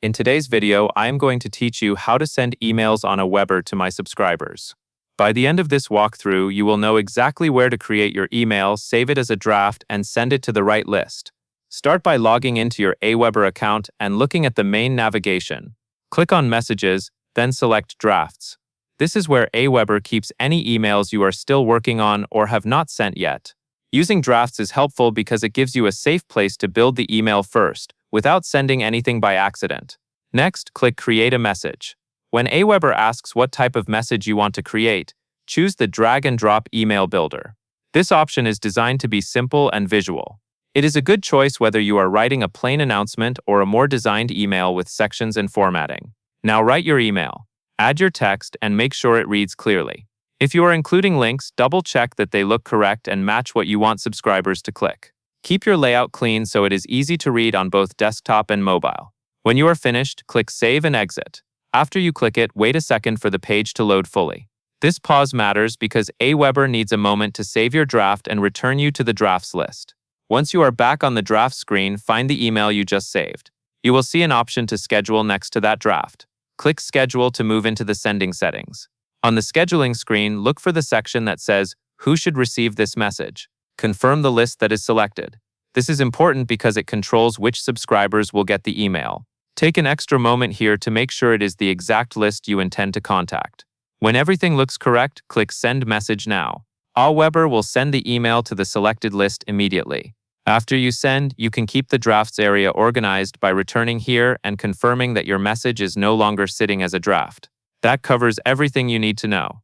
In today's video, I am going to teach you how to send emails on Aweber to my subscribers. By the end of this walkthrough, you will know exactly where to create your email, save it as a draft, and send it to the right list. Start by logging into your Aweber account and looking at the main navigation. Click on Messages, then select Drafts. This is where Aweber keeps any emails you are still working on or have not sent yet. Using drafts is helpful because it gives you a safe place to build the email first, without sending anything by accident. Next, click Create a Message. When Aweber asks what type of message you want to create, choose the Drag and Drop Email Builder. This option is designed to be simple and visual. It is a good choice whether you are writing a plain announcement or a more designed email with sections and formatting. Now write your email. Add your text and make sure it reads clearly. If you are including links, double-check that they look correct and match what you want subscribers to click. Keep your layout clean so it is easy to read on both desktop and mobile. When you are finished, click Save and Exit. After you click it, wait a second for the page to load fully. This pause matters because Aweber needs a moment to save your draft and return you to the drafts list. Once you are back on the draft screen, find the email you just saved. You will see an option to schedule next to that draft. Click Schedule to move into the sending settings. On the scheduling screen, look for the section that says, Who should receive this message? Confirm the list that is selected. This is important because it controls which subscribers will get the email. Take an extra moment here to make sure it is the exact list you intend to contact. When everything looks correct, click Send Message Now. Aweber will send the email to the selected list immediately. After you send, you can keep the drafts area organized by returning here and confirming that your message is no longer sitting as a draft. That covers everything you need to know.